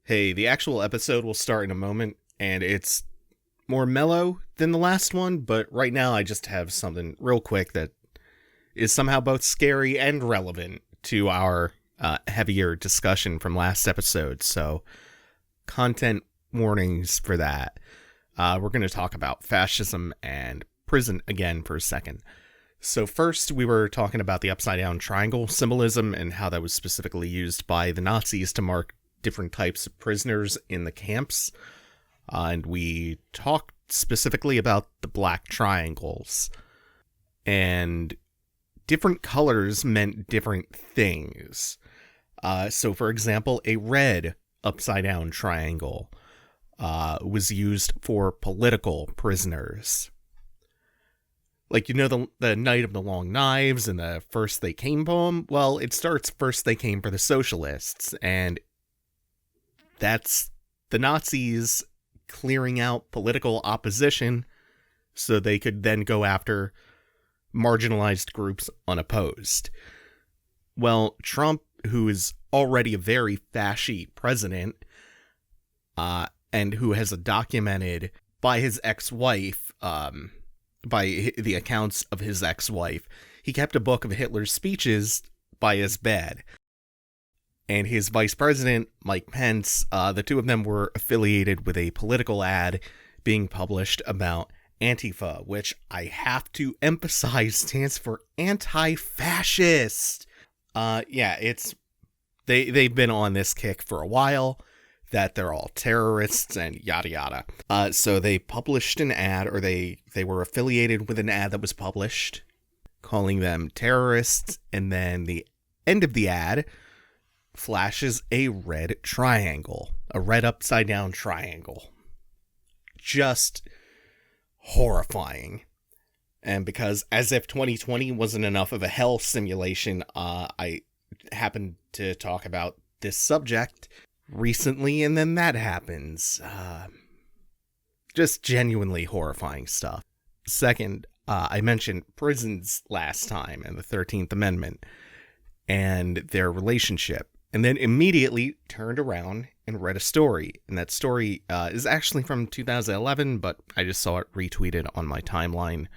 Hey, the actual episode will start in a moment, and it's more mellow than the last one, but right now I just have something real quick that is somehow both scary and relevant to our heavier discussion from last episode, so content warnings for that. We're going to talk about fascism and prison again for a second. So first, we were talking about the upside-down triangle symbolism and how that was specifically used by the Nazis to mark different types of prisoners in the camps. And we talked specifically about the black triangles. And different colors meant different things. So, for example, a red upside-down triangle was used for political prisoners. Like, you know, the Night of the Long Knives and the First They Came poem? Well, it starts First They Came for the Socialists, and that's the Nazis clearing out political opposition so they could then go after marginalized groups unopposed. Well, Trump, who is already a very fashy president, and who has documented by his ex-wife, by the accounts of his ex-wife, he kept a book of Hitler's speeches by his bed. And his vice president, Mike Pence, the two of them were affiliated with a political ad being published about Antifa, which I have to emphasize stands for anti-fascist. They've been on this kick for a while, that they're all terrorists and yada yada. So they published an ad, or they were affiliated with an ad that was published calling them terrorists, and then the end of the ad flashes a red triangle, a red upside down triangle. Just horrifying. And because as if 2020 wasn't enough of a hell simulation, I happened to talk about this subject recently, and then that happens. Just genuinely horrifying stuff. Second, I mentioned prisons last time and the 13th Amendment and their relationship, and then immediately turned around and read a story. And that story is actually from 2011, but I just saw it retweeted on my timeline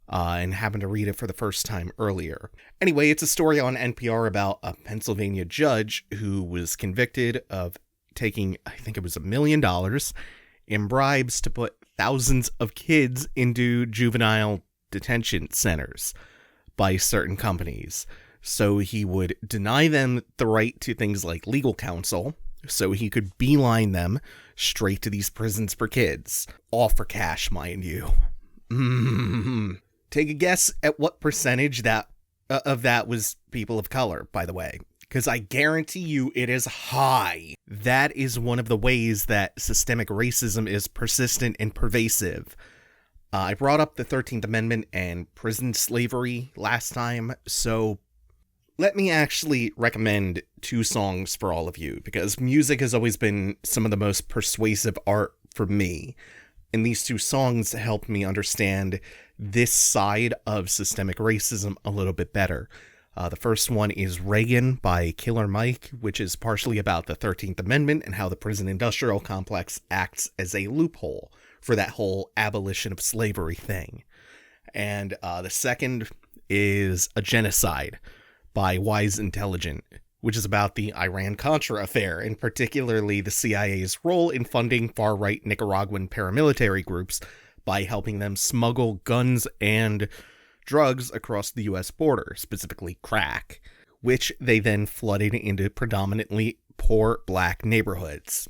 and happened to read it for the first time earlier. Anyway, it's a story on NPR about a Pennsylvania judge who was convicted of taking, I think it was $1 million in bribes to put thousands of kids into juvenile detention centers by certain companies. So he would deny them the right to things like legal counsel, so he could beeline them straight to these prisons for kids. All for cash, mind you. Take a guess at what percentage of that was people of color, by the way, because I guarantee you it is high. That is one of the ways that systemic racism is persistent and pervasive. I brought up the 13th Amendment and prison slavery last time, so let me actually recommend two songs for all of you, because music has always been some of the most persuasive art for me. And these two songs helped me understand this side of systemic racism a little bit better. The first one is Reagan by Killer Mike, which is partially about the 13th Amendment and how the prison industrial complex acts as a loophole for that whole abolition of slavery thing. And the second is A Genocide by Wise Intelligent, which is about the Iran-Contra affair, and particularly the CIA's role in funding far-right Nicaraguan paramilitary groups by helping them smuggle guns and drugs across the U.S. border, specifically crack, which they then flooded into predominantly poor black neighborhoods.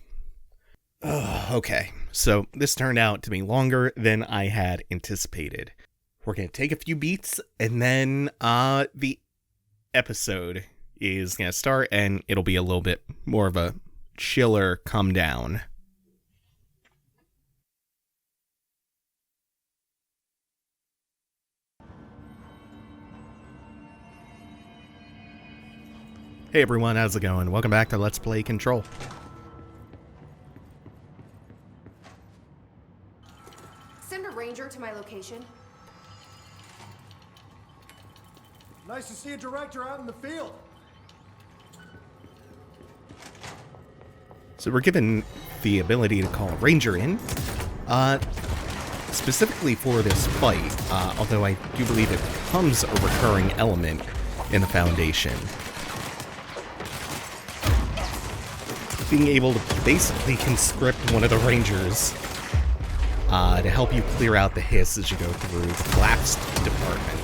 Okay, so this turned out to be longer than I had anticipated. We're going to take a few beats, and then the episode is going to start, and it'll be a little bit more of a chiller come down. Hey everyone, how's it going? Welcome back to Let's Play Control. Send a ranger to my location. Nice to see a director out in the field. So we're given the ability to call a ranger in, specifically for this fight, although I do believe it becomes a recurring element in the Foundation. Being able to basically conscript one of the rangers to help you clear out the hiss as you go through the collapsed department.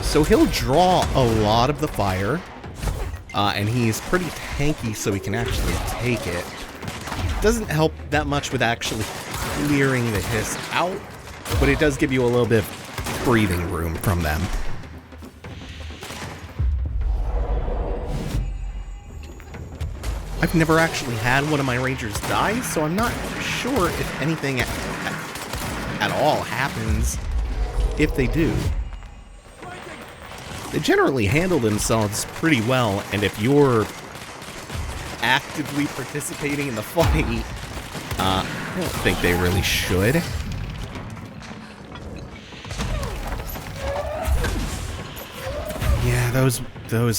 So he'll draw a lot of the fire, and he's pretty tanky so he can actually take it. Doesn't help that much with actually clearing the hiss out, but it does give you a little bit of breathing room from them. I've never actually had one of my rangers die, so I'm not sure if anything at all happens if they do. They generally handle themselves pretty well, and if you're actively participating in the fight, I don't think they really should. Yeah, those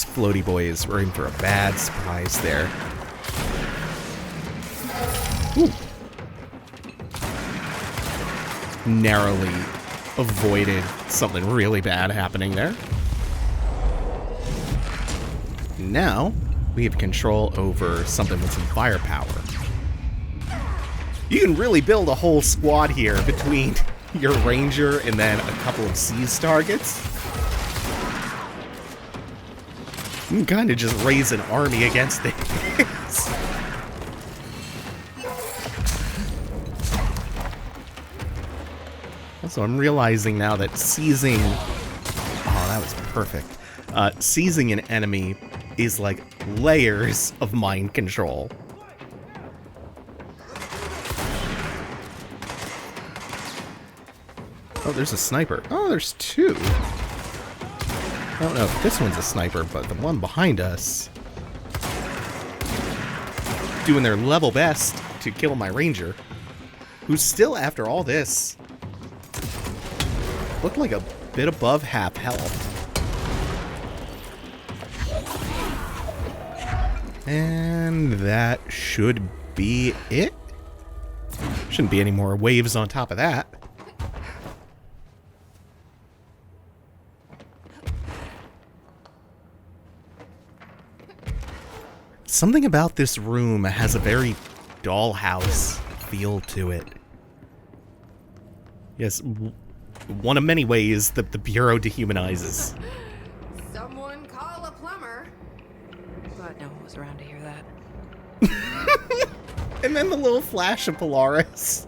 floaty boys were in for a bad surprise there. Ooh. Narrowly avoided something really bad happening there. Now, we have control over something with some firepower. You can really build a whole squad here between your ranger and then a couple of seize targets. You can kind of just raise an army against things. Also, I'm realizing now that seizing... Oh, that was perfect. Seizing an enemy is like layers of mind control. Oh, there's a sniper. Oh, there's two. I don't know if this one's a sniper, but the one behind us doing their level best to kill my ranger, who's still, after all this, looked like a bit above half health. And that should be it. Shouldn't be any more waves on top of that. Something about this room has a very dollhouse feel to it. Yes, one of many ways that the Bureau dehumanizes. Someone call a plumber. Glad no one was around to hear that. And then the little flash of Polaris.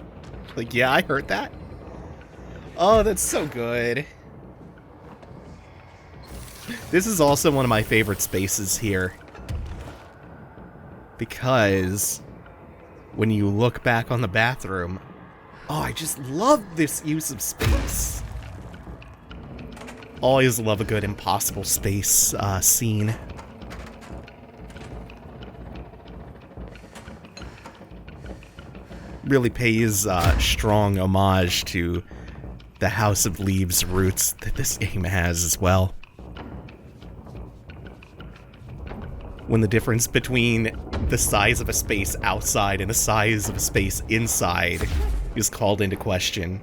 Like, yeah, I heard that. Oh, that's so good. This is also one of my favorite spaces here. Because when you look back on the bathroom, oh, I just love this use of space. Always love a good impossible space scene. Really pays strong homage to the House of Leaves roots that this game has as well. When the difference between the size of a space outside and the size of a space inside is called into question.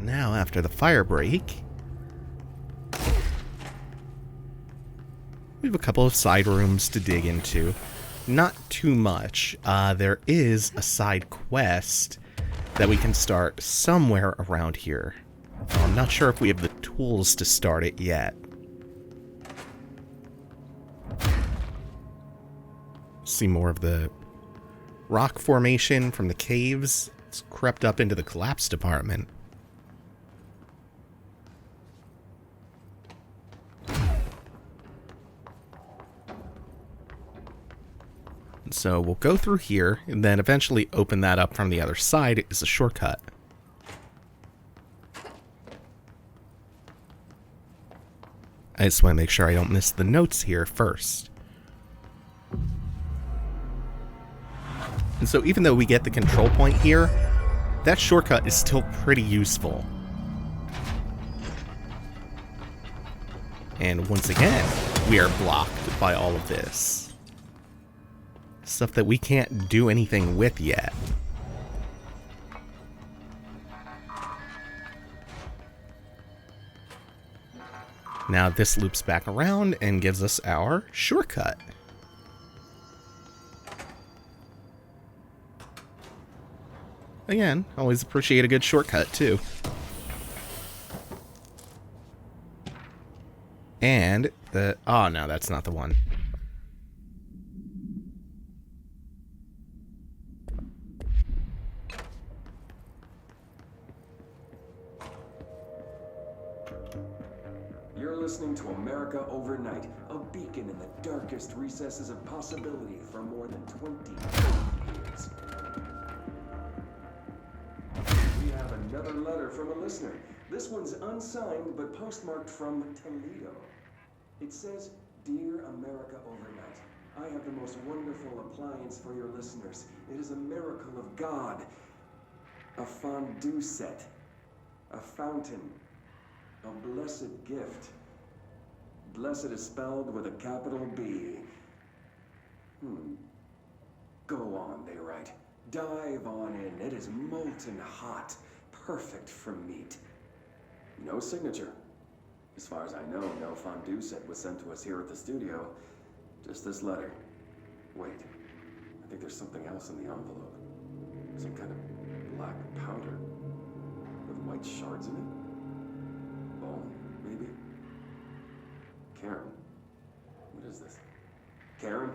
Now, after the fire break, we have a couple of side rooms to dig into. Not too much. There is a side quest that we can start somewhere around here. I'm not sure if we have the tools to start it yet. See more of the rock formation from the caves. It's crept up into the collapse department. So we'll go through here, and then eventually open that up from the other side is a shortcut. I just want to make sure I don't miss the notes here first. And so even though we get the control point here, that shortcut is still pretty useful. And once again, we are blocked by all of this. Stuff that we can't do anything with yet. Now this loops back around and gives us our shortcut. Again, always appreciate a good shortcut too. And oh no, that's not the one. You're listening to America Overnight, a beacon in the darkest recesses of possibility for more than 20 years. We have another letter from a listener. This one's unsigned, but postmarked from Toledo. It says, "Dear America Overnight, I have the most wonderful appliance for your listeners. It is a miracle of God. A fondue set. A fountain. A blessed gift. Blessed is spelled with a capital B. Go on, they write. Dive on in. It is molten hot. Perfect for meat. No signature. As far as I know, no fondue set was sent to us here at the studio. Just this letter. Wait. I think there's something else in the envelope. Some kind of black powder. With white shards in it? Bone, maybe? Karen. What is this? Karen?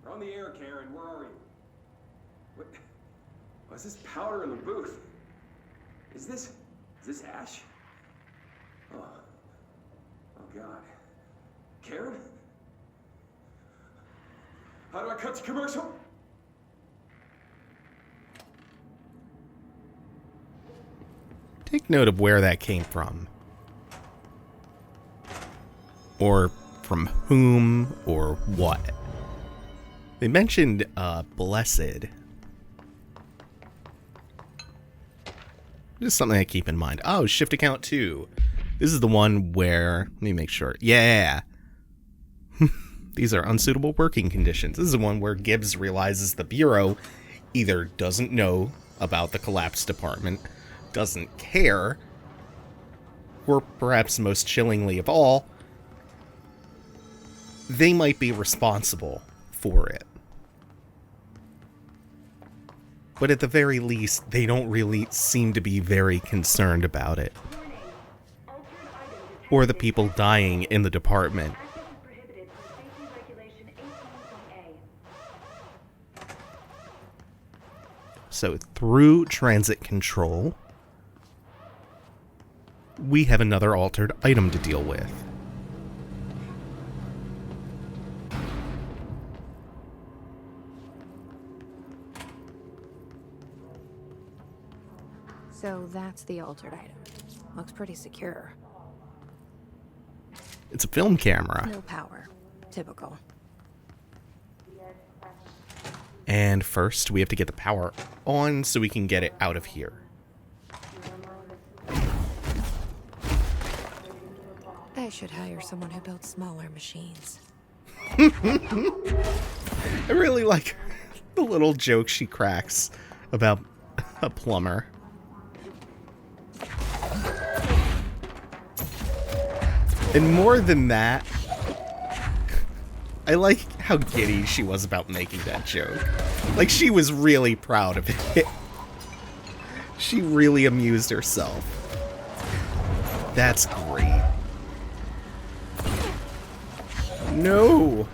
We're on the air, Karen. Where are you? What? What's this powder in the booth? Is this ash? Oh God. Karen? How do I cut to commercial? Take note of where that came from. Or from whom, or what. They mentioned, blessed. Just something I keep in mind. Oh, shift account 2. This is the one where, let me make sure. Yeah. These are unsuitable working conditions. This is the one where Gibbs realizes the Bureau either doesn't know about the collapse department, doesn't care, or perhaps most chillingly of all, they might be responsible for it. But at the very least, they don't really seem to be very concerned about it. Or the people dying in the department. So through transit control, we have another altered item to deal with. So that's the altered item. Looks pretty secure. It's a film camera. No power. Typical. And first, we have to get the power on so we can get it out of here. I should hire someone who builds smaller machines. I really like the little joke she cracks about a plumber. And more than that, I like how giddy she was about making that joke. Like, she was really proud of it. She really amused herself. That's great. No!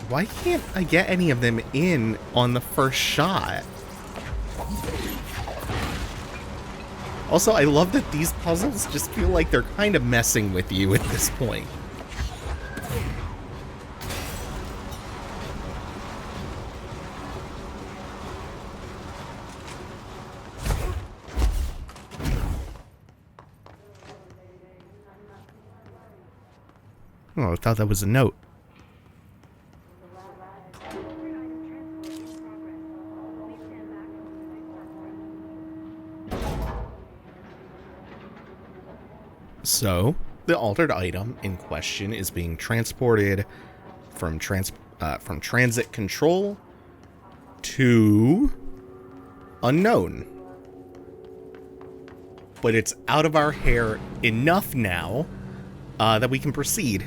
Why can't I get any of them in on the first shot? Also, I love that these puzzles just feel like they're kind of messing with you at this point. Oh, I thought that was a note. So, the altered item in question is being transported from transit control to unknown. But it's out of our hair enough now that we can proceed.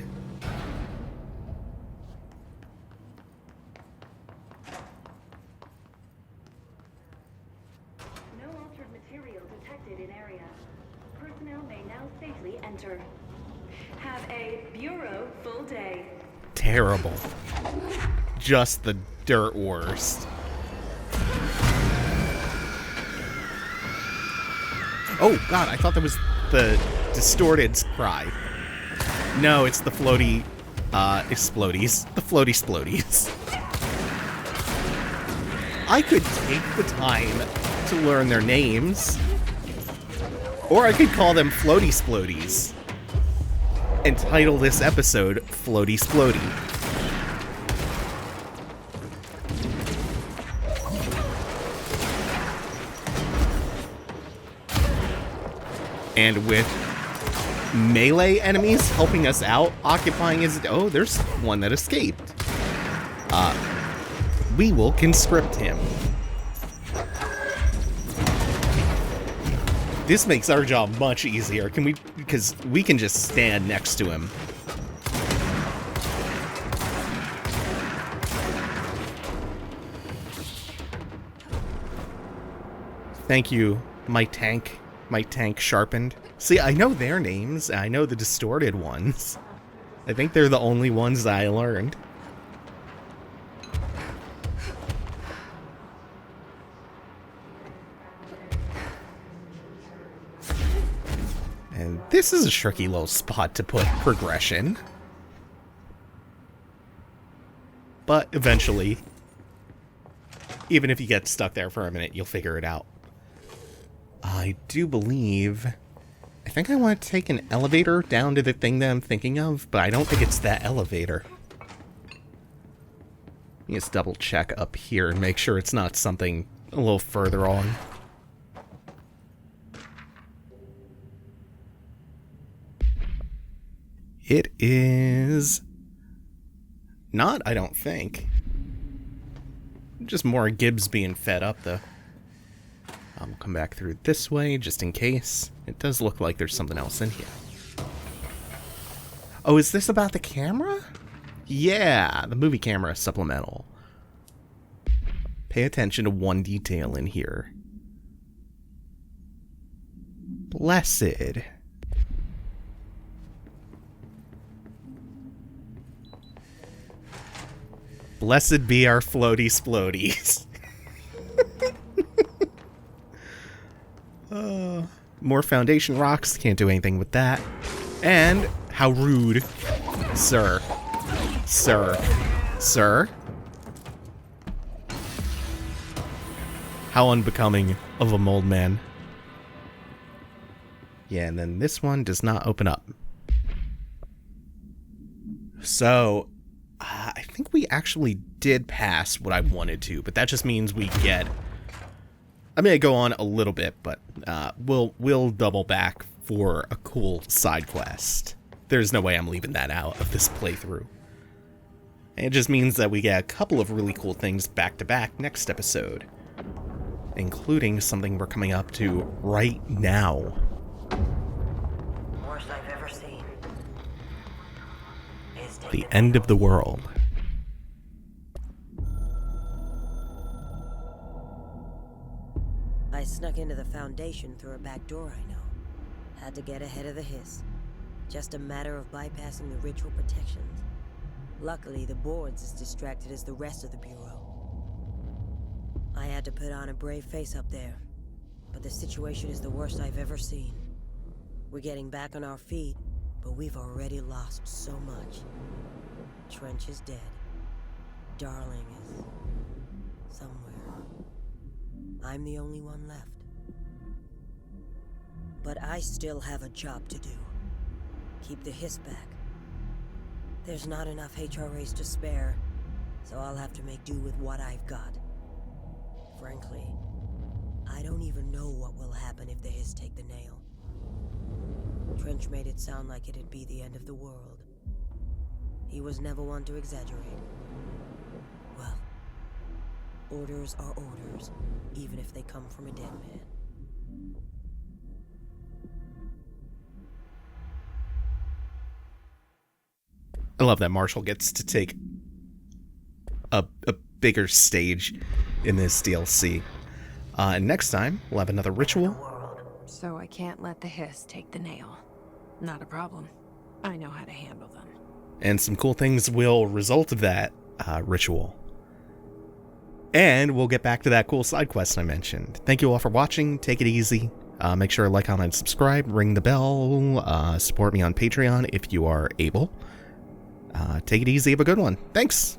No altered material detected in area. Personnel may now safely enter. Have a bureau full day. Terrible. Just the dirt worst. Oh god, I thought that was the distorted cry. No, it's the floaty, Splodies. The floaty Splodies. I could take the time to learn their names. Or I could call them Floaty Splodies. And title this episode Floaty Splody. And with melee enemies helping us out, occupying his... Oh, there's one that escaped. We will conscript him. This makes our job much easier. Can we... Because we can just stand next to him. Thank you, my tank. My tank sharpened. See, I know their names. I know the distorted ones. I think they're the only ones that I learned. And this is a tricky little spot to put progression. But eventually, even if you get stuck there for a minute, you'll figure it out. I do believe... I think I want to take an elevator down to the thing that I'm thinking of, but I don't think it's that elevator. Let me just double check up here and make sure it's not something a little further on. It is... not, I don't think. Just more Gibbs being fed up, though. We'll come back through this way, just in case. It does look like there's something else in here. Oh, is this about the camera? Yeah, the movie camera supplemental. Pay attention to one detail in here. Blessed. Blessed be our floaty Splodies. More foundation rocks, can't do anything with that. And how rude. Sir. Sir. Sir? How unbecoming of a mold man. Yeah, and then this one does not open up. So, I think we actually did pass what I wanted to, but that just means we get... I'm going to go on a little bit, but we'll double back for a cool side quest. There's no way I'm leaving that out of this playthrough. And it just means that we get a couple of really cool things back to back next episode, including something we're coming up to right now. Worst I've ever seen. The end of the world. I snuck into the Foundation through a back door I know. Had to get ahead of the hiss. Just a matter of bypassing the ritual protections. Luckily, the board's as distracted as the rest of the Bureau. I had to put on a brave face up there, but the situation is the worst I've ever seen. We're getting back on our feet, but we've already lost so much. Trench is dead. Darling is... somewhere. I'm the only one left. But I still have a job to do. Keep the hiss back. There's not enough HRAs to spare, so I'll have to make do with what I've got. Frankly, I don't even know what will happen if the hiss take the nail. Trench made it sound like it'd be the end of the world. He was never one to exaggerate. Well, orders are orders, even if they come from a dead man. I love that Marshall gets to take a bigger stage in this DLC. And next time, we'll have another ritual. So I can't let the hiss take the nail. Not a problem. I know how to handle them. And some cool things will result of that ritual. And we'll get back to that cool side quest I mentioned. Thank you all for watching. Take it easy. Make sure to like, comment, subscribe, ring the bell, support me on Patreon if you are able. Take it easy. Have a good one. Thanks.